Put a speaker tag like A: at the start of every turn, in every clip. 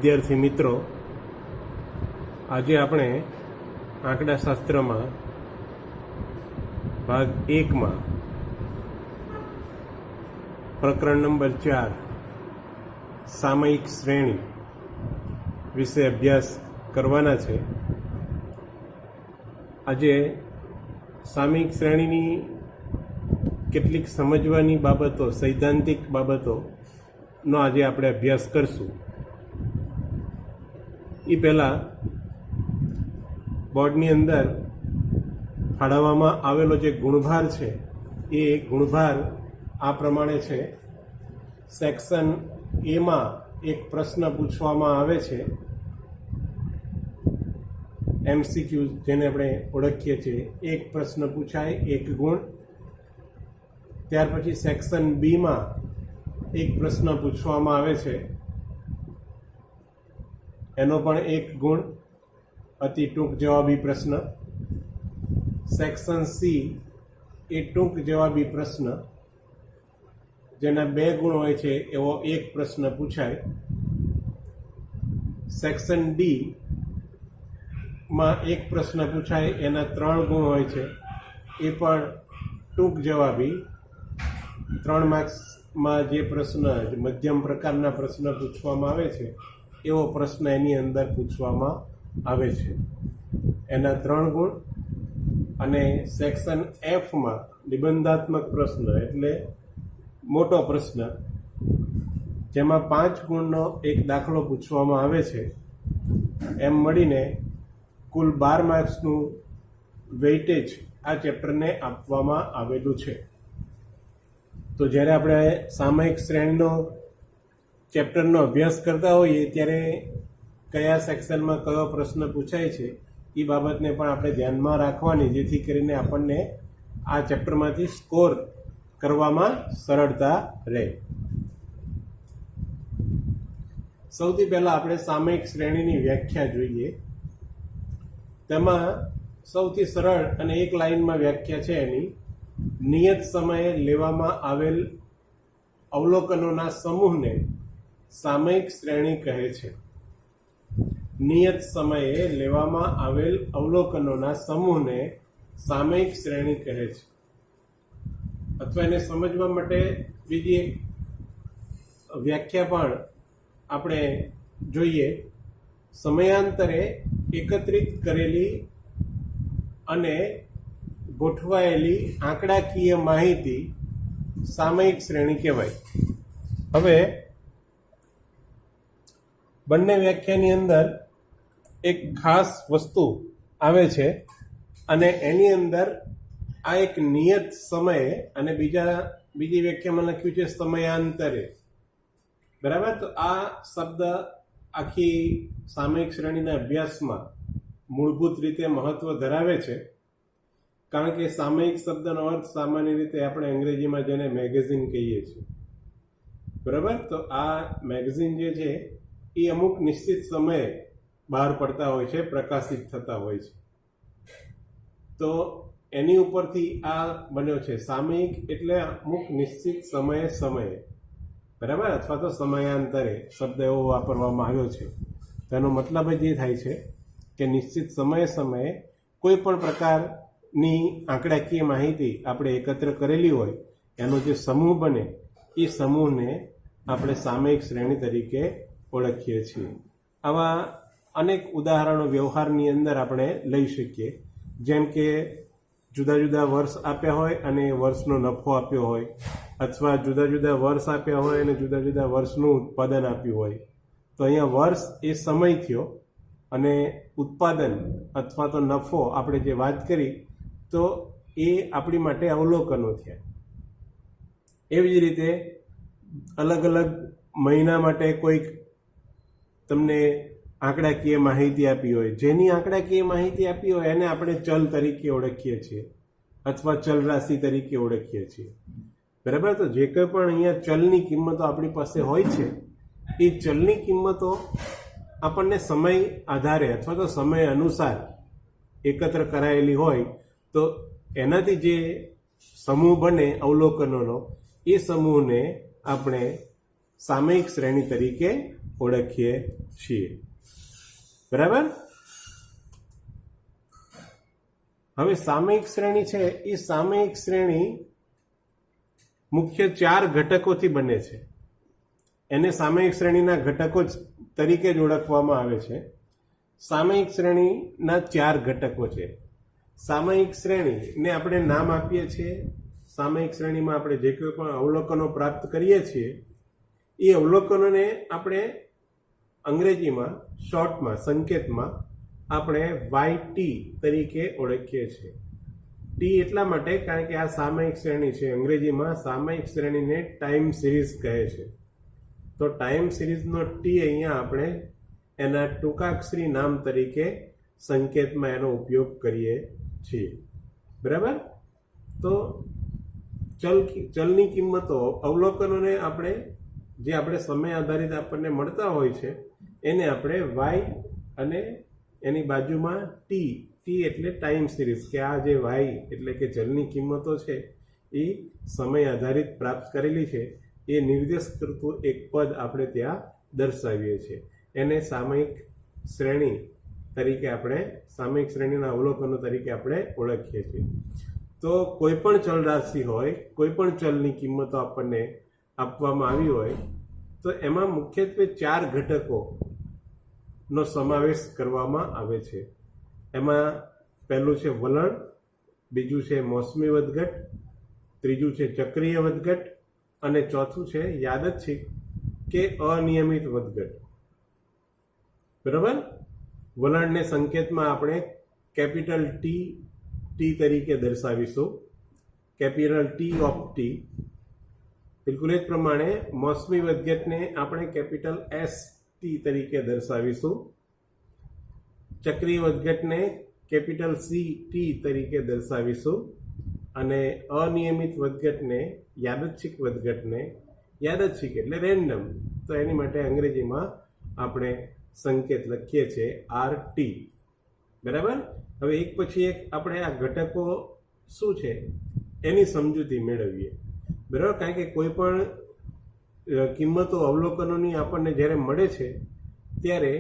A: વિદ્યાર્થી મિત્રો, આજે આપણે આંકડાશાસ્ત્રમાં ભાગ 1માં પ્રકરણ નંબર 4 સામયિક શ્રેણી વિશે અભ્યાસ કરવાના છે. આજે સામયિક શ્રેણીની કેટલીક સમજવાની બાબતો, સૈદ્ધાંતિક બાબતોનો આજે આપણે અભ્યાસ કરશું. એ પહેલાં બોર્ડની અંદર ફાળવવામાં આવેલો જે ગુણભાર છે એ ગુણભાર આ પ્રમાણે છે. સેક્શન એમાં એક પ્રશ્ન પૂછવામાં આવે છે, એમસીક્યુ જેને આપણે ઓળખીએ છીએ. એક પ્રશ્ન પૂછાય 1 ગુણ. ત્યાર પછી સેક્શન બીમાં એક પ્રશ્ન પૂછવામાં આવે છે, એનો પણ 1 ગુણ, અતિ ટૂંક જવાબી પ્રશ્ન. સેક્શન સી એ ટૂંક જવાબી પ્રશ્ન, જેના 2 ગુણ હોય છે એવો એક પ્રશ્ન પૂછાય. સેક્શન ડી માં એક પ્રશ્ન પૂછાય, એના 3 ગુણ હોય છે, એ પણ ટૂંક જવાબી. 3 માર્ક્સમાં જે પ્રશ્ન, મધ્યમ પ્રકારના પ્રશ્ન પૂછવામાં આવે છે એવો પ્રશ્ન એની અંદર પૂછવામાં આવે છે, એના 3 ગુણ. અને સેક્શન એફમાં નિબંધાત્મક પ્રશ્ન એટલે મોટો પ્રશ્ન, જેમાં 5 ગુણનો એક દાખલો પૂછવામાં આવે છે. એમ મળીને કુલ 12 માર્ક્સનું વેઇટેજ આ ચેપ્ટરને આપવામાં આવેલું છે. તો જ્યારે આપણે સામયિક શ્રેણીનો ચેપ્ટરનો અભ્યાસ કરતા હોઈએ ત્યારે કયા સેક્શનમાં કયો પ્રશ્ન પૂછાય છે એ બાબતને પણ આપણે ધ્યાનમાં રાખવાની, જેથી કરીને આપણને આ ચેપ્ટરમાંથી સ્કોર કરવામાં સરળતા રહે. સૌથી પહેલાં આપણે સામયિક શ્રેણીની વ્યાખ્યા જોઈએ. તેમાં સૌથી સરળ અને એક લાઇનમાં વ્યાખ્યા છે એની, નિયત સમયે લેવામાં આવેલ અવલોકનોના સમૂહને સામયિક શ્રેણી કહે છે. નિયત સમયે લેવામાં આવેલ અવલોકનોના સમૂહને સામયિક શ્રેણી કહે છે. અથવા એને સમજવા માટે બીજી એક વ્યાખ્યા પણ આપણે જોઈએ. સમયાંતરે એકત્રિત કરેલી અને ગોઠવાયેલી આંકડાકીય માહિતી સામયિક શ્રેણી કહેવાય. હવે બંને વ્યાખ્યાની અંદર એક ખાસ વસ્તુ આવે છે, અને એની અંદર આ એક નિયત સમયે, અને બીજી વ્યાખ્યામાં લખ્યું છે સમયાંતરે. બરાબર? તો આ શબ્દ આખી સામયિક શ્રેણીના અભ્યાસમાં મૂળભૂત રીતે મહત્વ ધરાવે છે, કારણ કે સામયિક શબ્દનો અર્થ સામાન્ય રીતે આપણે અંગ્રેજીમાં જેને મેગેઝિન કહીએ છીએ. બરાબર? તો આ મેગેઝિન જે છે એ અમુક નિશ્ચિત સમયે બહાર પડતા હોય છે, પ્રકાશિત થતા હોય છે. તો એની ઉપરથી આ બન્યો છે. સામયિક એટલે અમુક નિશ્ચિત સમયે, બરાબર, અથવા તો સમયાંતરે શબ્દ એવો વાપરવામાં આવ્યો છે. તેનો મતલબ જ એ થાય છે કે નિશ્ચિત સમયે કોઈ પણ પ્રકારની આંકડાકીય માહિતી આપણે એકત્ર કરેલી હોય, એનો જે સમૂહ બને એ સમૂહને આપણે સામયિક શ્રેણી તરીકે ઓળખીએ છીએ. આવા અનેક ઉદાહરણો વ્યવહારની અંદર આપણે લઈ શકીએ. જેમ કે જુદા જુદા વર્ષ આપ્યા હોય અને વર્ષનો નફો આપ્યો હોય, અથવા જુદા જુદા વર્ષ આપ્યા હોય અને જુદા જુદા વર્ષનું ઉત્પાદન આપ્યું હોય. તો અહીંયા વર્ષ એ સમય થયો, અને ઉત્પાદન અથવા તો નફો આપણે જે વાત કરી તો એ આપણી માટે અવલોકનો થયા. એવી જ રીતે અલગ અલગ મહિના માટે કોઈક તમને આંકડાકીય માહિતી આપી હોય, જેની આંકડાકીય માહિતી આપી હોય એને આપણે ચલ તરીકે ઓળખીએ છીએ, અથવા ચલ રાશિ તરીકે ઓળખીએ છીએ. બરાબર? તો જે કંઈ પણ અહીંયા ચલની કિંમતો આપણી પાસે હોય છે, એ ચલની કિંમતો આપણને સમય આધારે અથવા તો સમય અનુસાર એકત્ર કરાયેલી હોય, તો એનાથી જે સમૂહ બને અવલોકનોનો, એ સમૂહને આપણે સામયિક શ્રેણી તરીકે ઓળખીએ છીએ. બરાબર. હવે સામયિક શ્રેણી છે એ સામયિક શ્રેણી મુખ્ય 4 ઘટકોથી બને છે. એને સામયિક શ્રેણીના ઘટકો તરીકે જ ઓળખવામાં આવે છે. સામયિક શ્રેણીના 4 ઘટકો છે. સામયિક શ્રેણીને આપણે નામ આપીએ છીએ. સામયિક શ્રેણીમાં આપણે જે કોઈ પણ અવલોકનો પ્રાપ્ત કરીએ છીએ એ અવલોકનોને આપણે અંગ્રેજીમાં શોર્ટમાં સંકેતમાં આપણે YT તરીકે ઓળખીએ છીએ. ટી એટલા માટે કારણ કે આ સામયિક શ્રેણી છે. અંગ્રેજીમાં સામયિક શ્રેણીને ટાઈમ સિરીઝ કહે છે. તો ટાઈમ સિરીઝનો ટી અહીંયા આપણે એના ટૂંકાક્ષરી નામ તરીકે સંકેતમાં એનો ઉપયોગ કરીએ છીએ. બરાબર. તો ચલની કિંમતો અવલોકનોને આપણે જે આપણે સમય આધારિત આપણને મળતા હોય છે એને આપણે વાય અને એની બાજુમાં ટી એટલે ટાઈમ સિરીઝ કે આ જે વાય એટલે કે ચલની કિંમતો છે એ સમય આધારિત પ્રાપ્ત કરેલી છે એ નિર્દેશ કરતું એક પદ આપણે ત્યાં દર્શાવીએ છીએ. એને સામયિક શ્રેણી તરીકે આપણે સામયિક શ્રેણીના અવલોકનો તરીકે આપણે ઓળખીએ છીએ. તો કોઈ પણ ચલ રાશિ હોય, કોઈ પણ ચલની કિંમતો આપણને આપવામાં આવી હોય તો એમાં મુખ્યત્વે 4 ઘટકોનો સમાવેશ કરવામાં આવે છે. એમાં પહેલું છે વલણ, બીજું છે મોસમી વધઘટ, ત્રીજું છે ચક્રીય વધઘટ અને ચોથું છે યાદચ્છિક કે અનિયમિત વધઘટ. બરાબર. વલણને સંકેતમાં આપણે કેપિટલ ટી તરીકે દર્શાવીશું. Capital T of T. બિલકુલ એ જ પ્રમાણે મોસમી વધઘટને આપણે કેપિટલ એસ ટી તરીકે દર્શાવીશું. ચક્રીય વધઘટને કેપિટલ સી ટી તરીકે દર્શાવીશું અને અનિયમિત વધઘટને યાદચ્છિક વધઘટને યાદચ્છિક એટલે રેન્ડમ તો એની માટે અંગ્રેજીમાં આપણે સંકેત લખીએ છીએ RT. બરાબર. હવે એક પછી એક આપણે આ ઘટકો શું છે એની સમજૂતી મેળવીએ. બરાબર. કારણ કે કોઈ પણ કિંમતો અવલોકનોની આપણને જ્યારે મળે છે ત્યારે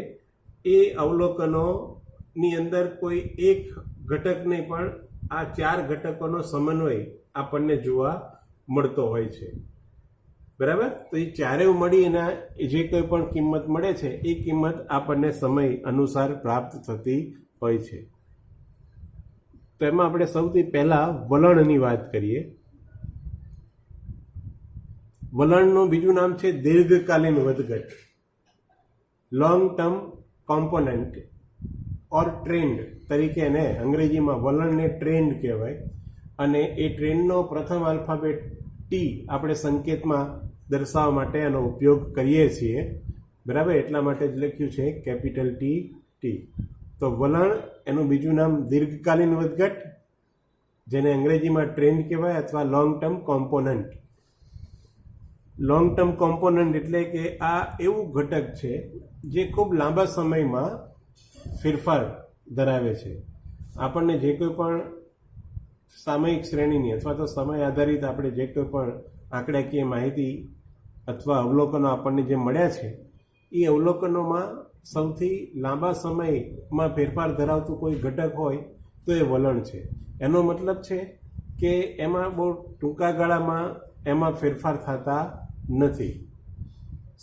A: એ અવલોકનોની અંદર કોઈ એક ઘટક નહીં પણ આ 4 ઘટકોનો સમન્વય આપણને જોવા મળતો હોય છે. બરાબર. તો એ ચારેય મળી એના જે કોઈ પણ કિંમત મળે છે એ કિંમત આપણને સમય અનુસાર પ્રાપ્ત થતી હોય છે. તો એમાં આપણે સૌથી પહેલા વલણની વાત કરીએ. વલણનું બીજું નામ છે દીર્ઘકાલીન વધઘટ, લોંગ ટર્મ કોમ્પોનન્ટ ઓર ટ્રેન્ડ તરીકે એને અંગ્રેજીમાં વલણને ટ્રેન્ડ કહેવાય. અને એ ટ્રેન્ડનો પ્રથમ આલ્ફાબેટ ટી આપણે સંકેતમાં દર્શાવવા માટે એનો ઉપયોગ કરીએ છીએ. બરાબર. એટલા માટે જ લખ્યું છે કેપિટલ ટી. તો વલણ એનું બીજું નામ દીર્ઘકાલીન વધઘટ જેને અંગ્રેજીમાં ટ્રેન્ડ કહેવાય અથવા long term component. Long term component એટલે કે આ એવું ઘટક છે જે ખૂબ લાંબા સમયમાં ફેરફાર ધરાવે છે. આપણને જે કોઈ પણ સામયિક શ્રેણીની અથવા તો સમય આધારિત આપણે જે કોઈ પણ આંકડાકીય માહિતી અથવા અવલોકનો આપણને જે મળ્યા છે એ અવલોકનોમાં સૌથી લાંબા સમયમાં ફેરફાર ધરાવતું કોઈ ઘટક હોય તો એ વલણ છે. એનો મતલબ છે કે એમાં બહુ ટૂંકા ગાળામાં એમાં ફેરફાર થતા નથી.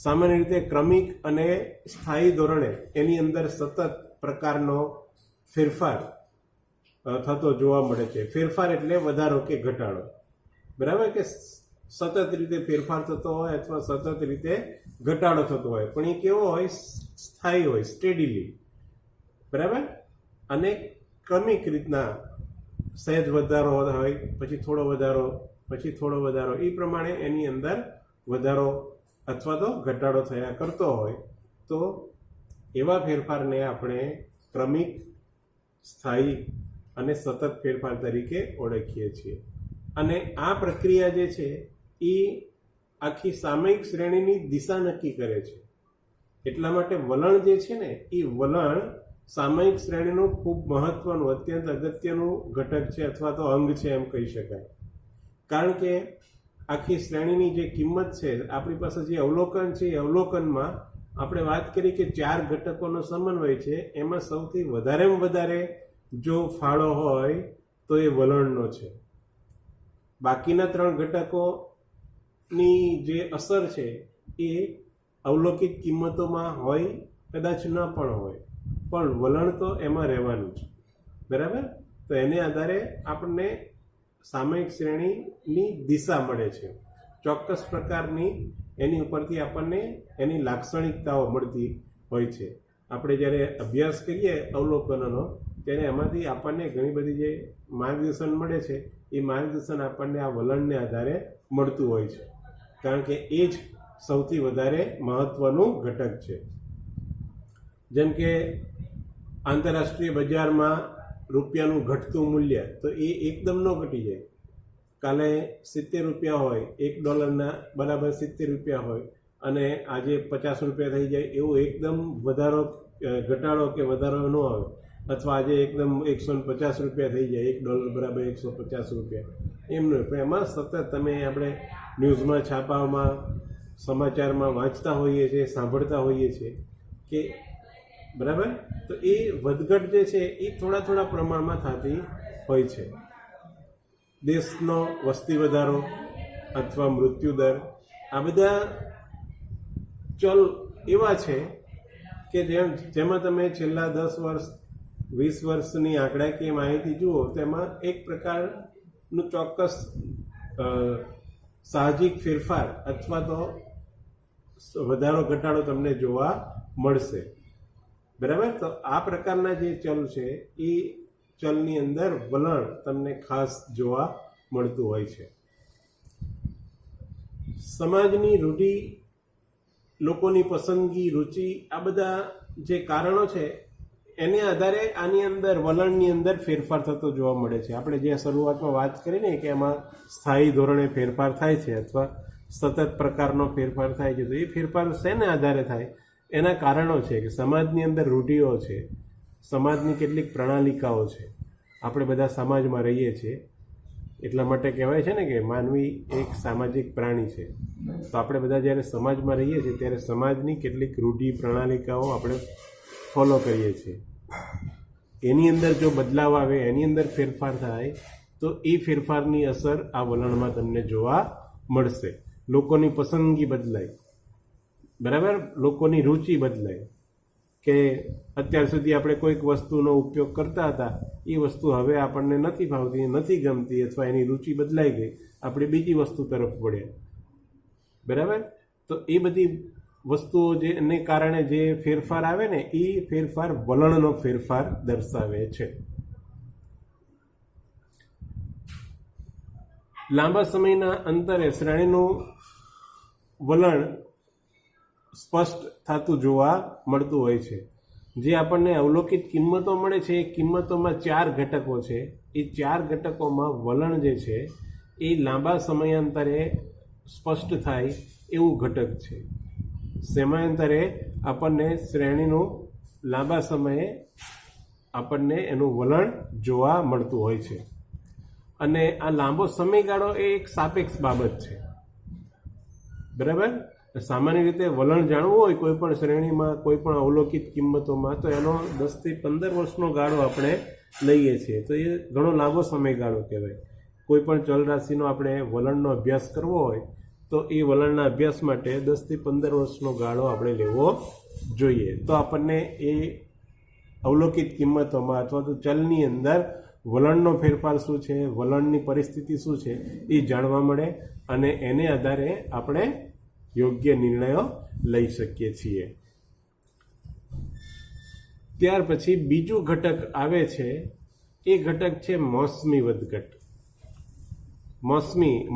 A: સામાન્ય રીતે ક્રમિક અને સ્થાયી ધોરણે એની અંદર સતત પ્રકારનો ફેરફાર થતો જોવા મળે છે. ફેરફાર એટલે વધારો કે ઘટાડો. બરાબર. કે સતત રીતે ફેરફાર થતો હોય અથવા સતત રીતે ઘટાડો થતો હોય પણ એ કેવો હોય? સ્થાયી હોય, સ્ટેડીલી. બરાબર. અને ક્રમિક રીતના સહેજ વધારો હોય પછી થોડો વધારો પછી થોડો વધારો એ પ્રમાણે એની અંદર વધારો અથવા તો ઘટાડો થયા કરતો હોય તો એવા ફેરફારને આપણે ક્રમિક, સ્થાયી અને સતત ફેરફાર તરીકે ઓળખીએ છીએ. અને આ પ્રક્રિયા જે છે એ આખી સામયિક શ્રેણીની દિશા નક્કી કરે છે. એટલા માટે વલણ જે છે ને એ વલણ સામયિક શ્રેણીનું ખૂબ મહત્વનું અત્યંત અગત્યનું ઘટક છે અથવા તો અંગ છે એમ કહી શકાય. કારણ કે આખી શ્રેણીની જે કિંમત છે આપણી પાસે જે અવલોકન છે એ અવલોકનમાં આપણે વાત કરી કે 4 ઘટકોનો સમન્વય છે, એમાં સૌથી વધારેમાં વધારે જો ફાળો હોય તો એ વલણનો છે. બાકીના 3 ઘટકોની જે અસર છે એ અવલોકિત કિંમતોમાં હોય, કદાચ ન પણ હોય, પણ વલણ તો એમાં રહેવાનું છે. બરાબર? તો એને આધારે આપણને સામયિક શ્રેણીની દિશા મળે છે. ચોક્કસ પ્રકારની એની ઉપરથી આપણને એની લાક્ષણિકતાઓ મળતી હોય છે. આપણે જ્યારે અભ્યાસ કરીએ અવલોકનોનો, ત્યારે એમાંથી આપણને ઘણી બધી જે માર્ગદર્શન મળે છે એ માર્ગદર્શન આપણને આ વલણને આધારે મળતું હોય છે, કારણ કે એ જ સૌથી વધારે મહત્વનું ઘટક છે. જેમ કે આંતરરાષ્ટ્રીય બજારમાં રૂપિયાનું ઘટતું મૂલ્ય, તો એ એકદમ ન ઘટી જાય. કાલે 70 રૂપિયા હોય, $1 બરાબર 70 રૂપિયા હોય, અને આજે 50 રૂપિયા થઈ જાય, એવું એકદમ ઘટાડો કે વધારો ન આવે. અથવા આજે એકદમ 150 રૂપિયા થઈ જાય, $1 બરાબર 150 રૂપિયા, એમનું. પણ એમાં સતત આપણે ન્યૂઝમાં, છાપામાં, સમાચારમાં વાંચતા હોઈએ છીએ, સાંભળતા હોઈએ છીએ કે બરાબર, તો એ વધઘટ જે છે એ થોડા પ્રમાણમાં થતી હોય છે. દેશનો વસ્તી વધારો અથવા મૃત્યુદર, આ બધા ચલ એવા છે કે જેમાં તમે છેલ્લા 10 વર્ષ 20 વર્ષની આંકડાકીય માહિતી જુઓ, તેમાં એક પ્રકારનું ચોક્કસ સાહજિક ફેરફાર અથવા તો વધારો ઘટાડો તમને જોવા મળશે. બરાબર? તો આ પ્રકારના જે ચલ છે એ ચલની અંદર વલણ તમને ખાસ જોવા મળતું હોય છે. સમાજની રૂઢિ, લોકોની પસંદગી, રુચિ, આ બધા જે કારણો છે એને આધારે આની અંદર વલણની અંદર ફેરફાર થતો જોવા મળે છે. આપણે જે શરૂઆતમાં વાત કરી ને કે એમાં સ્થાયી ધોરણે ફેરફાર થાય છે અથવા સતત પ્રકારનો ફેરફાર થાય છે, તો એ ફેરફાર શેને આધારે થાય? એના કારણો છે કે સમાજની અંદર રૂઢિઓ છે, સમાજની કેટલીક પ્રણાલિકાઓ છે. આપણે બધા સમાજમાં રહીએ છીએ, એટલા માટે કહેવાય છે ને કે માનવી એક સામાજિક પ્રાણી છે. તો આપણે બધા જ્યારે સમાજમાં રહીએ છીએ ત્યારે સમાજની કેટલીક રૂઢિ પ્રણાલિકાઓ આપણે ફોલો કરીએ છીએ. એની અંદર જો બદલાવ આવે, એની અંદર ફેરફાર થાય, તો એ ફેરફારની અસર આ વલણમાં તમને જોવા મળશે. લોકોની પસંદગી બદલાય, બરાબર, લોકોની રુચિ બદલાય, કે અત્યાર સુધી આપણે કોઈક વસ્તુનો ઉપયોગ કરતા હતા, એ વસ્તુ હવે આપણને નથી ભાવતી, નથી ગમતી, અથવા એની રુચિ બદલાઈ ગઈ, આપણે બીજી વસ્તુ તરફ વળ્યા. બરાબર? તો એ બધી વસ્તુઓ જેને કારણે જે ફેરફાર આવે ને, એ ફેરફાર વલણનો ફેરફાર દર્શાવે છે. લાંબા સમયના અંતરે શ્રેણીનું વલણ સ્પષ્ટ થતું જોવા મળતું હોય છે. જે આપણને અવલોકિત કિંમતો મળે છે, એ કિંમતોમાં 4 ઘટકો છે. એ 4 ઘટકોમાં વલણ જે છે એ લાંબા સમયાંતરે સ્પષ્ટ થાય એવું ઘટક છે. સમયાંતરે આપણને શ્રેણીનું લાંબા સમયે આપણને એનું વલણ જોવા મળતું હોય છે. અને આ લાંબો સમયગાળો એ એક સાપેક્ષ બાબત છે. બરાબર? સામાન્ય રીતે વલણ જાણવું હોય કોઈ પણ શ્રેણીમાં, કોઈ પણ અવલોકિત કિંમતોમાં, તો એનો 10 થી 15 વર્ષનો ગાળો આપણે લઈએ છીએ. તો એ ઘણો લાંબો સમયગાળો કહેવાય. કોઈ પણ ચલ રાશિનો આપણે વલણનો અભ્યાસ કરવો હોય તો એ વલણના અભ્યાસ માટે 10 થી 15 વર્ષનો ગાળો આપણે લેવો જોઈએ. તો આપણને એ અવલોકિત કિંમતોમાં અથવા તો ચલની અંદર વલણનો ફેરફાર શું છે, વલણની પરિસ્થિતિ શું છે, એ જાણવા મળે, અને એને આધારે આપણે યોગ્ય નિર્ણયો લઈ શકીએ છીએ. ત્યાર પછી બીજું ઘટક આવે છે, એ ઘટક છે મોસમી વધઘટ.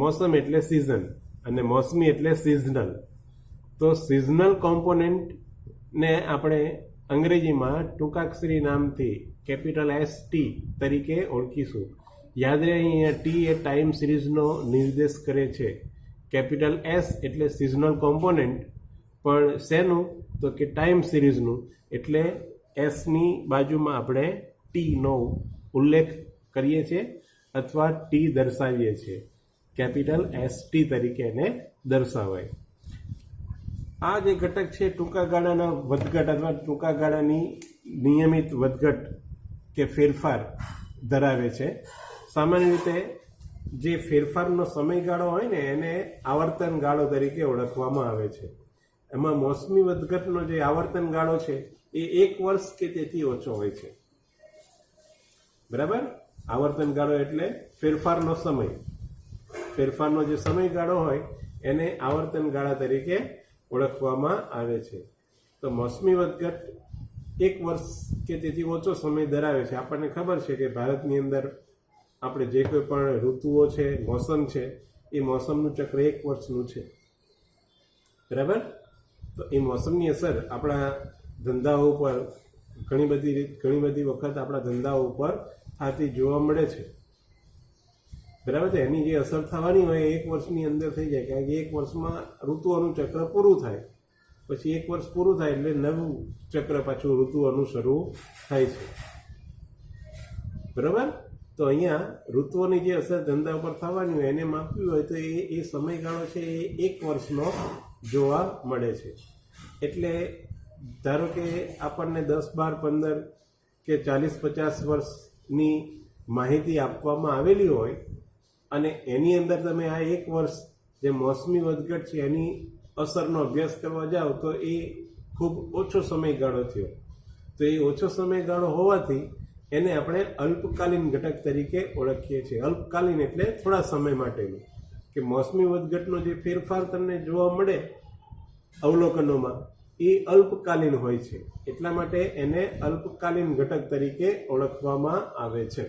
A: મોસમ એટલે સિઝન, અને મોસમી એટલે સિઝનલ. તો સિઝનલ કોમ્પોનેન્ટને આપણે અંગ્રેજીમાં ટૂંકાક્ષરી નામથી $ST તરીકે ઓળખીશું. યાદ રહે, અહીંયા ટી એ ટાઈમ સિરીઝનો નિર્દેશ કરે છે. S એટલે સિઝનલ કોમ્પોનેન્ટ, પણ શેનું? તો કે ટાઈમ સિરીઝનું. એટલે એસની બાજુમાં આપણે ટીનો ઉલ્લેખ કરીએ છીએ અથવા ટી દર્શાવીએ છીએ. ST તરીકે એને દર્શાવાય. આ જે ઘટક છે ટૂંકા ગાળાના વધઘટ અથવા ટૂંકા ગાળાની નિયમિત વધઘટ કે ફેરફાર ધરાવે છે. સામાન્ય રીતે જે ફેરફારનો સમયગાળો હોય ને એને આવર્તન ગાળો તરીકે ઓળખવામાં આવે છે. એમાં મોસમી વધઘટનો જે આવર્તન ગાળો છે એ 1 વર્ષ કે તેથી ઓછો હોય છે. બરાબર? આવર્તન ગાળો એટલે ફેરફારનો સમય. ફેરફારનો જે સમયગાળો હોય એને આવર્તન ગાળા તરીકે ઓળખવામાં આવે છે. તો મોસમી વધઘટ 1 વર્ષ કે તેથી ઓછો સમય ધરાવે છે. આપણને ખબર છે કે ભારતની અંદર આપણે જે કોઈ પણ ઋતુઓ છે, મોસમ છે, એ મોસમનું ચક્ર 1 વર્ષનું છે. બરાબર? તો એ મોસમની અસર આપણા ધંધાઓ ઉપર ઘણી બધી વખત આપણા ધંધાઓ ઉપર થતી જોવા મળે છે. બરાબર છે? એની જે અસર થવાની હોય 1 વર્ષની અંદર થઈ જાય, કારણ કે 1 વર્ષમાં ઋતુઓનું ચક્ર પૂરું થાય, પછી 1 વર્ષ પૂરું થાય એટલે નવું ચક્ર પાછું ઋતુઓનું શરૂ થાય છે. બરાબર? તો અહીંયા ઋતુઓની જે અસર ધંધા ઉપર થવાની હોય એને માપવી હોય તો એ સમયગાળો છે એ 1 વર્ષનો જોવા મળે છે. એટલે ધારો કે આપણને 10, 12, 15 કે 40, 50 વર્ષની માહિતી આપવામાં આવેલી હોય અને એની અંદર તમે આ 1 વર્ષ જે મોસમી વધઘટ છે એની અસરનો અભ્યાસ કરવા જાઓ તો એ ખૂબ ઓછો સમયગાળો થયો. તો એ ઓછો સમયગાળો હોવાથી એને આપણે અલ્પકાલીન ઘટક તરીકે ઓળખીએ છીએ. અલ્પકાલીન એટલે થોડા સમય માટેનું. કે મોસમી વધઘટનો જે ફેરફાર તમને જોવા મળે અવલોકનોમાં એ અલ્પકાલીન હોય છે. એટલા માટે એને અલ્પકાલીન ઘટક તરીકે ઓળખવામાં આવે છે.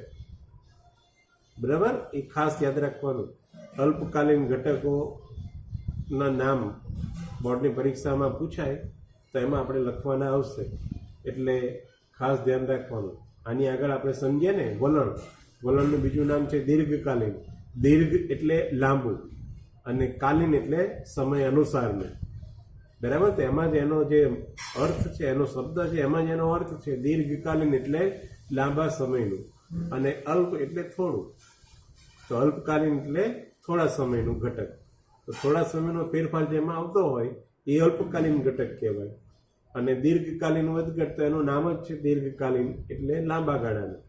A: બરાબર? એ ખાસ યાદ રાખવાનું. અલ્પકાલીન ઘટકોના નામ બોર્ડની પરીક્ષામાં પૂછાય તો એમાં આપણે લખવાના આવશે, એટલે ખાસ ધ્યાન રાખવાનું. આની આગળ આપણે સમજીએ ને વલણનું બીજું નામ છે દીર્ઘકાલીન. દીર્ઘ એટલે લાંબુ અને કાલીન એટલે સમય અનુસારનું. બરાબર? તો એમાં જ એનો જે અર્થ છે, એનો શબ્દ છે, એમાં જ એનો અર્થ છે દીર્ઘકાલીન એટલે લાંબા સમયનું અને અલ્પ એટલે થોડું. તો અલ્પકાલીન એટલે થોડા સમયનું ઘટક. તો થોડા સમયનો ફેરફાર જેમાં આવતો હોય એ અલ્પકાલીન ઘટક કહેવાય. અને દીર્ઘકાલીન વધઘટ તો એનું નામ જ છે દીર્ઘકાલીન એટલે લાંબા ગાળાનું.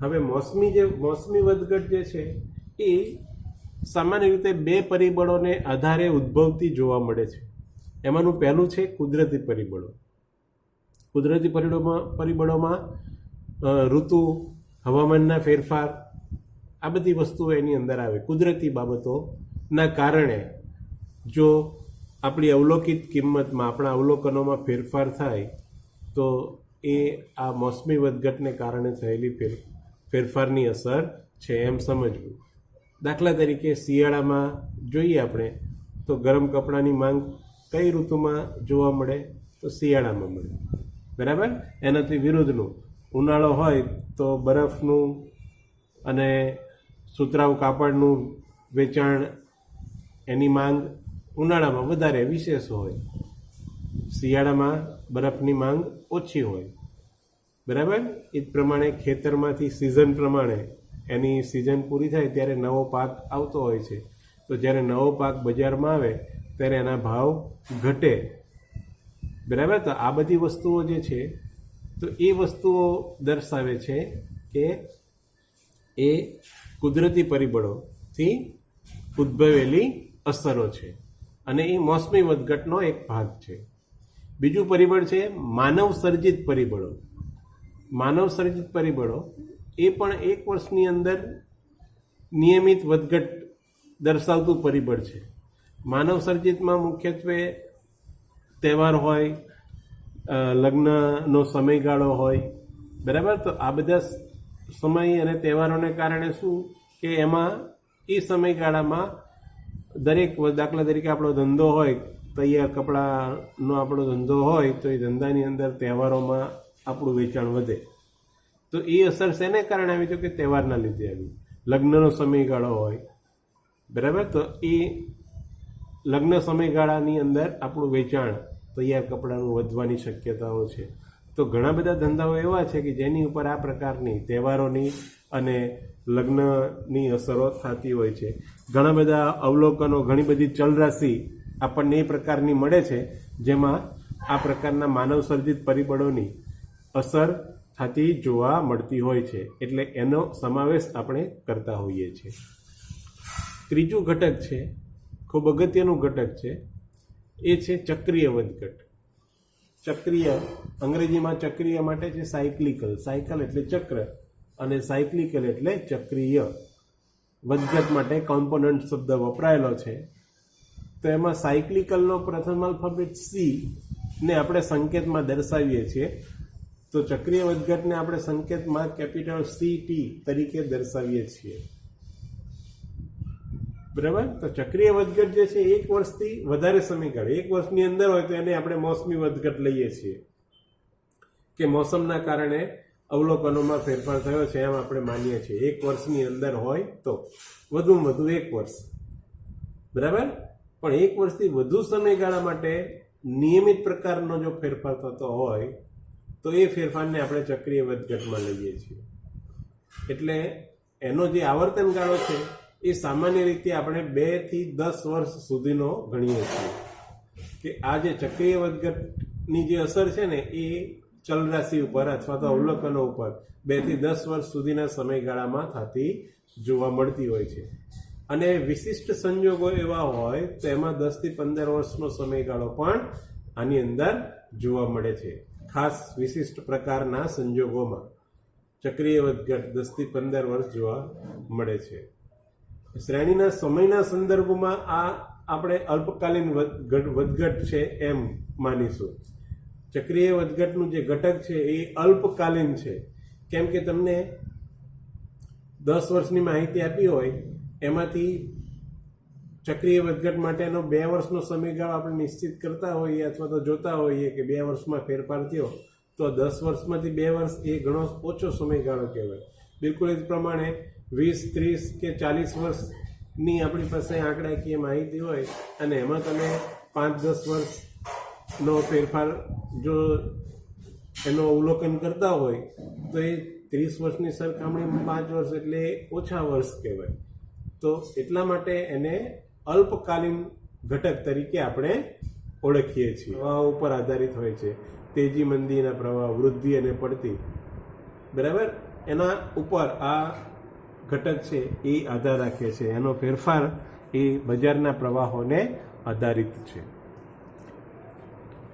A: હવે મોસમી વધઘટ જે છે એ સામાન્ય રીતે 2 પરિબળોને આધારે ઉદ્ભવતી જોવા મળે છે. એમાંનું પહેલું છે કુદરતી પરિબળો. કુદરતી પરિબળોમાં ઋતુ, હવામાનના ફેરફાર, આ બધી વસ્તુઓ એની અંદર આવે. કુદરતી બાબતોના કારણે જો આપણી અવલોકિત કિંમતમાં, આપણા અવલોકનોમાં ફેરફાર થાય તો એ આ મોસમી વધઘટને કારણે થયેલી ફેરફારની અસર છે એમ સમજવું. દાખલા તરીકે શિયાળામાં જોઈએ આપણે તો ગરમ કપડાની માંગ કઈ ઋતુમાં જોવા મળે? તો શિયાળામાં મળે. બરાબર? એનાથી વિરુદ્ધનું ઉનાળો હોય તો બરફનું અને સુતરાઉ કાપડનું વેચાણ, એની માંગ ઉનાળામાં વધારે વિશેષ હોય, શિયાળામાં બરફની માંગ ઓછી હોય. બરાબર? એ જ પ્રમાણે ખેતરમાંથી સિઝન પ્રમાણે એની સિઝન પૂરી થાય ત્યારે નવો પાક આવતો હોય છે. તો જ્યારે નવો પાક બજારમાં આવે ત્યારે એના ભાવ ઘટે. બરાબર? તો આ બધી વસ્તુઓ જે છે તો એ વસ્તુઓ દર્શાવે છે કે એ કુદરતી પરિબળોથી ઉદ્ભવેલી અસરો છે અને એ મોસમી વધઘટનો એક ભાગ છે. બીજું પરિબળ છે માનવ સર્જિત પરિબળો. માનવ સર્જિત પરિબળો એ પણ 1 વર્ષની અંદર નિયમિત વધઘટ દર્શાવતું પરિબળ છે. માનવ સર્જિતમાં મુખ્યત્વે તહેવાર હોય, લગ્નનો સમયગાળો હોય. બરાબર? તો આ બધા સમય અને તહેવારોને કારણે શું કે એમાં એ સમયગાળામાં દરેક, દાખલા તરીકે આપણો ધંધો હોય, તૈયાર કપડાનો આપણો ધંધો હોય તો એ ધંધાની અંદર તહેવારોમાં આપણું વેચાણ વધે. તો એ અસર શેને કારણે આવી? તો કે તહેવારના લીધે આવી. લગ્નનો સમયગાળો હોય, બરાબર? તો એ લગ્ન સમયગાળાની અંદર આપણું વેચાણ તૈયાર કપડાનું વધવાની શક્યતાઓ છે. તો ઘણા બધા ધંધાઓ એવા છે કે જેની ઉપર આ પ્રકારની તહેવારોની અને લગ્નની અસરો થતી હોય છે. ઘણા બધા અવલોકનો, ઘણી બધી ચલરાશિ આપણને એ પ્રકારની મળે છે જેમાં આ પ્રકારના માનવ સર્જિત પરિબળોની અસર થતી જોવા મળતી હોય છે, એટલે એનો સમાવેશ આપણે કરતા હોઈએ છીએ. ત્રીજું ઘટક છે, ખૂબ અગત્યનું ઘટક છે, એ છે ચક્રીય વધઘટ. ચક્રીય, અંગ્રેજીમાં ચક્રીય માટે છે સાયક્લિકલ. સાયકલ એટલે ચક્ર અને સાયક્લિકલ એટલે ચક્રીય. વધઘટ માટે કોમ્પોનન્ટ શબ્દ વપરાયેલો છે. તો એમાં સાયક્લિકલનો પ્રથમ આલ્ફાબેટ સી ને આપણે સંકેતમાં દર્શાવીએ છીએ. તો ચક્રીય વધઘટને આપણે સંકેતમાં કેપિટલ CT તરીકે દર્શાવીએ છીએ. બરાબર. તો ચક્રીય વધઘટ જે છે 1 વર્ષથી વધારે સમયગાળો, 1 વર્ષની અંદર હોય તો એને આપણે મોસમી વધઘટ લઈએ છીએ કે મોસમના કારણે અવલોકનોમાં ફેરફાર થયો છે એમ આપણે માનીએ છીએ. 1 વર્ષની અંદર હોય તો વધુમાં વધુ 1 વર્ષ. બરાબર. પણ 1 વર્ષથી વધુ સમયગાળા માટે નિયમિત પ્રકારનો જો ફેરફાર થતો હોય તો એ ફેરફારને આપણે ચક્રીય વધઘટમાં લઈએ છીએ. એટલે એનો જે આવર્તન ગાળો છે એ સામાન્ય રીતે આપણે 2 થી 10 વર્ષ સુધીનો ગણીએ છીએ. કે આ જે ચક્રીય વધઘટની જે અસર છે ને એ ચલરાશિ ઉપર અથવા તો અવલોકનો ઉપર 2 થી 10 વર્ષ સુધીના સમયગાળામાં થતી જોવા મળતી હોય છે. અને વિશિષ્ટ સંજોગો એવા હોય તો એમાં 10 થી 15 વર્ષનો સમયગાળો પણ આની અંદર જોવા મળે છે. ખાસ વિશિષ્ટ પ્રકારના સંજોગોમાં ચક્રીય વધઘટ 10 થી 15 વર્ષ જોવા મળે છે. શ્રેણીના સમયના સંદર્ભમાં આ આપણે અલ્પકાલીન વધઘટ છે એમ માનીશું. ચક્રીય વધઘટનું જે ઘટક છે એ અલ્પકાલીન છે. કેમ કે તમને 10 વર્ષની માહિતી આપી હોય એમાંથી ચક્રીય વધઘટ માટેનો 2 વર્ષનો સમયગાળો આપણે નિશ્ચિત કરતા હોઈએ અથવા તો જોતા હોઈએ કે 2 વર્ષમાં ફેરફાર થયો, તો 10 વર્ષમાંથી 2 વર્ષ એ ઘણો ઓછો સમયગાળો કહેવાય. બિલકુલ એ જ પ્રમાણે 20, 30 કે 40 વર્ષની આપણી પાસે આંકડાકીય માહિતી હોય અને એમાં તમે 5-10 વર્ષનો ફેરફાર જો એનો અવલોકન કરતા હોય તો એ 30 વર્ષની સરખામણીમાં 5 વર્ષ એટલે ઓછા વર્ષ કહેવાય. તો એટલા માટે એને અલ્પકાલીન ઘટક તરીકે આપણે ઓળખીએ છીએ. પ્રવાહ ઉપર આધારિત હોય છે. તેજી મંદીના પ્રવાહ, વૃદ્ધિ અને પડતી. બરાબર. એના ઉપર આ ઘટક છે એ આધાર રાખે છે. એનો ફેરફાર એ બજારના પ્રવાહોને આધારિત છે.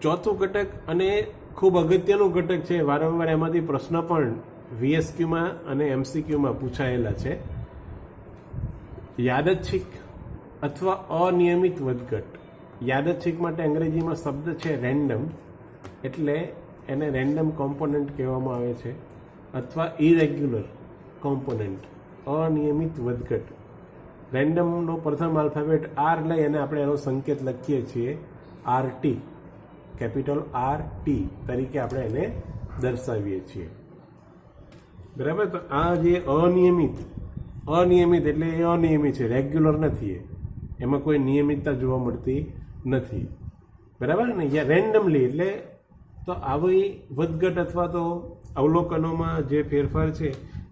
A: ચોથું ઘટક અને ખૂબ અગત્યનું ઘટક છે, વારંવાર એમાંથી પ્રશ્ન પણ VSQમાં અને MCQમાં પૂછાયેલા છે. યાદચ્છિક અથવા અનિયમિત વધઘટ. યાદચ્છિક માટે અંગ્રેજીમાં શબ્દ છે રેન્ડમ, એટલે એને રેન્ડમ કોમ્પોનન્ટ કહેવામાં આવે છે, અથવા ઇરેગ્યુલર કોમ્પોનન્ટ, અનિયમિત વધઘટ. રેન્ડમનો પ્રથમ આલ્ફાબેટ R લઈ અને આપણે એનો સંકેત લખીએ છીએ RT, કેપિટલ RT તરીકે આપણે એને દર્શાવીએ છીએ. બરાબર. તો આ જે અનિયમિત એટલે એ અનિયમિત છે, રેગ્યુલર નથી. એમાં કોઈ નિયમિતતા જોવા મળતી નથી. બરાબર ને. રેન્ડમલી એટલે તો આવી વધઘટ અથવા તો અવલોકનોમાં જે ફેરફાર છે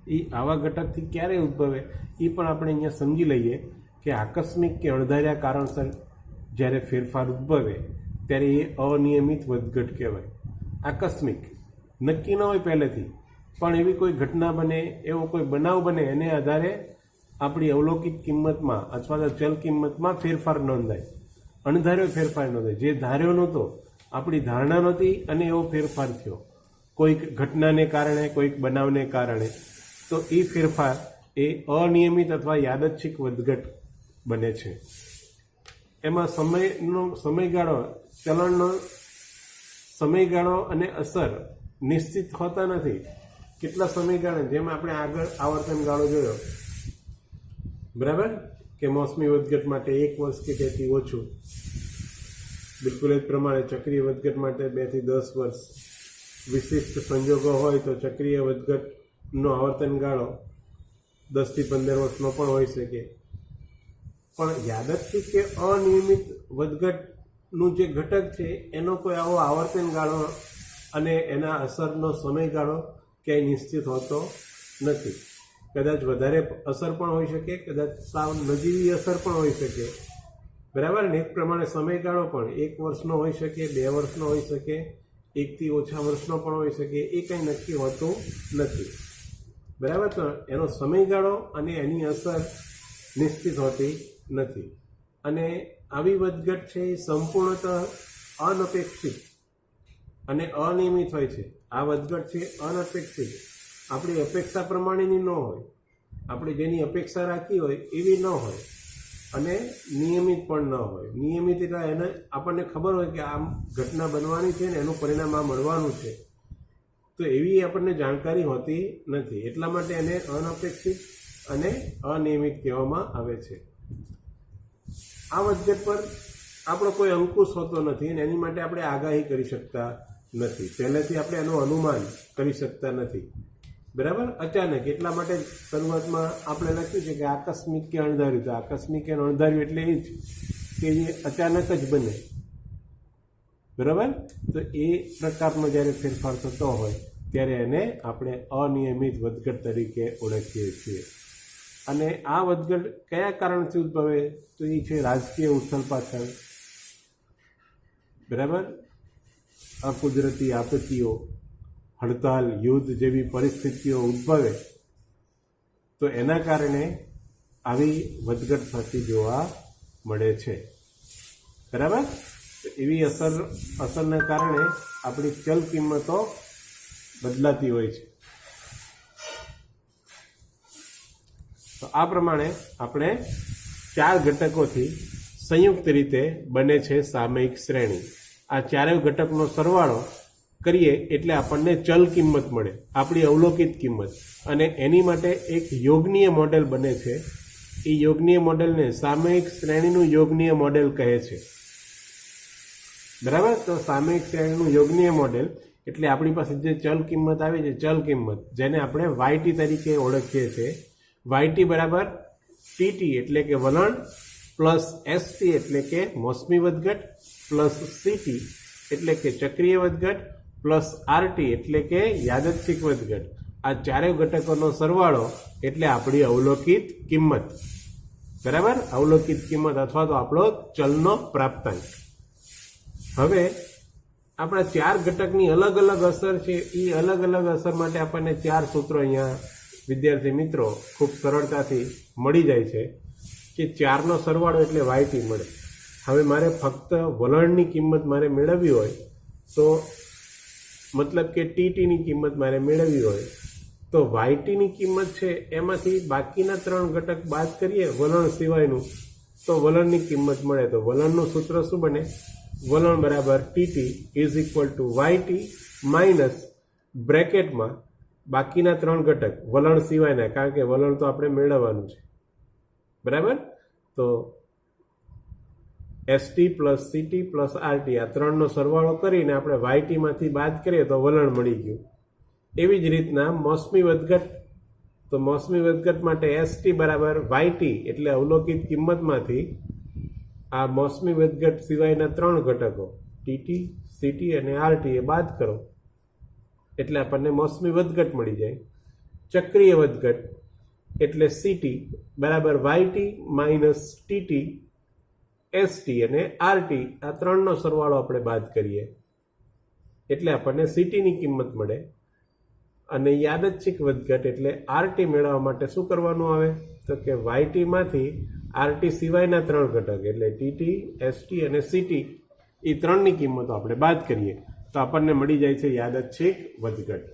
A: એ આવા ઘટકથી ક્યારે ઉદ્ભવે એ પણ આપણે અહીંયા સમજી લઈએ કે આકસ્મિક કે અણધાર્યા કારણસર જ્યારે ફેરફાર ઉદ્ભવે ત્યારે એ અનિયમિત વધઘટ કહેવાય. આકસ્મિક, નક્કી ન હોય પહેલેથી, પણ એવી કોઈ ઘટના બને, એવો કોઈ બનાવ બને, એને આધારે આપણી અવલોકિત કિંમતમાં અથવા તો ચલ કિંમતમાં ફેરફાર નોંધાય. અણધાર્યો ફેરફાર નોંધાય, જે ધાર્યો નહોતો, આપણી ધારણા નહોતી અને એવો ફેરફાર થયો કોઈક ઘટનાને કારણે, કોઈક બનાવને કારણે. તો એ ફેરફાર એ અનિયમિત અથવા યાદચ્છિક વધઘટ બને છે. એમાં સમયગાળો, ચલણનો સમયગાળો અને અસર નિશ્ચિત હોતા નથી. કેટલા સમયગાળા, જેમ આપણે આગળ આવર્તન ગાળો જોયો, બરાબર, કે મોસમી વધઘટ માટે 1 વર્ષ કે તેથી ઓછું. બિલકુલ એ જ પ્રમાણે ચક્રીય વધઘટ માટે 2 થી 10 વર્ષ. વિશિષ્ટ સંજોગો હોય તો ચક્રીય વધઘટનો આવર્તન ગાળો 10 થી 15 વર્ષનો પણ હોઈ શકે. પણ યાદચ્છિક કે અનિયમિત વધઘટનું જે ઘટક છે એનો કોઈ આવો આવર્તન ગાળો અને એના અસરનો સમયગાળો ક્યાંય નિશ્ચિત હોતો નથી. કદાચ વધારે અસર પણ હોઈ શકે, કદાચ સાવ નજીવી અસર પણ હોઈ શકે. બરાબર ને એક પ્રમાણે સમયગાળો પણ 1 વર્ષનો હોઈ શકે, 2 વર્ષનો હોઈ શકે, 1 થી ઓછા વર્ષનો પણ હોઈ શકે, એ કંઈ નક્કી હોતું નથી. બરાબર, તો એનો સમયગાળો અને એની અસર નિશ્ચિત હોતી નથી. અને આવી વધઘટ છે એ સંપૂર્ણતઃ અનપેક્ષિત અને અનિયમિત હોય છે. આ વધઘટ છે અનપેક્ષિત, આપણી અપેક્ષા પ્રમાણેની ન હોય, આપણે જેની અપેક્ષા રાખી હોય એવી ન હોય, અને નિયમિત પણ ન હોય. નિયમિત એટલે એને આપણને ખબર હોય કે આમ ઘટના બનવાની છે ને એનું પરિણામ આ મળવાનું છે, તો એવી આપણને જાણકારી હોતી નથી. એટલા માટે એને અનપેક્ષિત અને અનિયમિત કહેવામાં આવે છે. આ વધઘટ પર આપણો કોઈ અંકુશ હોતો નથી અને એની માટે આપણે આગાહી કરી શકતા નથી. પહેલેથી આપણે એનું અનુમાન કરી શકતા નથી. બરાબર, અચાનક. એટલા માટે શરૂઆતમાં આપણે લખ્યું છે કે આકસ્મિક કે અણધાર્યું. તો આકસ્મિક અને અણધાર્યું એટલે એ જ કે જે અચાનક જ બને. બરાબર, તો એ પ્રકારનો જ્યારે ફેરફાર થતો હોય ત્યારે એને આપણે અનિયમિત વધઘટ તરીકે ઓળખીએ છીએ. અને આ વધઘટ કયા કારણથી ઉદ્ભવે? તો એ છે રાજકીય ઉથલપાથલ. બરાબર, અકુદરતી આપત્તિઓ, હડતાલ, યુદ્ધ જેવી પરિસ્થિતિઓ ઉદ્ભવે તો એના કારણે આવી વધઘટ થતી જોવા મળે છે. બરાબર, એવી અસરના કારણે આપણી ચલ કિંમતો બદલાતી હોય છે. તો આ પ્રમાણે આપણે 4 ઘટકોથી સંયુક્ત રીતે બને છે સામયિક શ્રેણી. આ ચારેય ઘટકનો સરવાળો કરીએ એટલે આપણને ચલ કિંમત મળે, આપણી અવલોકિત કિંમત. અને એની માટે એક યોગનીય મોડેલ બને છે. એ યોગનીય મોડેલને સામયિક શ્રેણીનું યોગનીય મોડેલ કહે છે. બરાબર, તો સામયિક શ્રેણીનું યોગનીય મોડેલ એટલે આપણી પાસે જે ચલ કિંમત આવી છે, ચલ કિંમત, જેને આપણે YT તરીકે ઓળખીએ છીએ. YT બરાબર TT એટલે કે વલણ, પ્લસ ST એટલે કે મોસમી વધઘટ, પ્લસ CT એટલે કે ચક્રીય વધઘટ, પ્લસ RT એટલે કે યાદચ્છિક વધઘટ. આ ચારેય ઘટકોનો સરવાળો એટલે આપણી અવલોકિત કિંમત. બરાબર, અવલોકિત કિંમત અથવા તો આપણો ચલનો પ્રાપ્તાંક. હવે આપણા 4 ઘટકની અલગ અલગ અસર છે. એ અલગ અલગ અસર માટે આપણને 4 સૂત્રો અહીંયા વિદ્યાર્થી મિત્રો ખૂબ સરળતાથી મળી જાય છે કે 4નો સરવાળો એટલે YT મળે. હવે મારે ફક્ત વલણની કિંમત મારે મેળવવી હોય તો મતલબ કે TTની કિંમત મારે મેળવવી હોય તો YTની કિંમત છે એમાંથી બાકીના 3 ઘટક બાદ કરીએ વલણ સિવાયનું તો વલણની કિંમત મળે. તો વલણનું સૂત્ર શું બને? વલણ બરાબર TT is equal to YT minus બ્રેકેટમાં બાકીના 3 ઘટક વલણ સિવાયના, કારણ કે વલણ તો આપણે મેળવવાનું છે. બરાબર, તો ST plus CT plus RT આ 3નો સરવાળો કરીને આપણે YTમાંથી બાદ કરીએ તો વલણ મળી ગયું. એવી જ રીતના મોસમી વધઘટ, તો મોસમી વધઘટ માટે ST બરાબર YT એટલે અવલોકિત કિંમતમાંથી આ મોસમી વધઘટ સિવાયના 3 ઘટકો TT, CT અને RT એ બાદ કરો એટલે આપણને મોસમી વધઘટ મળી જાય. ચક્રીય વધઘટ એટલે CT બરાબર YT માઇનસ TT, ST અને RT આ 3નો સરવાળો આપણે બાદ કરીએ એટલે આપણને CTની કિંમત મળે. અને યાદચ્છિક વધઘટ એટલે RT મેળવવા માટે શું કરવાનું આવે? તો કે YTમાંથી RT સિવાયના 3 ઘટક એટલે TT, ST અને CT એ 3ની કિંમતો આપણે બાદ કરીએ તો આપણને મળી જાય છે યાદચ્છિક વધઘટ.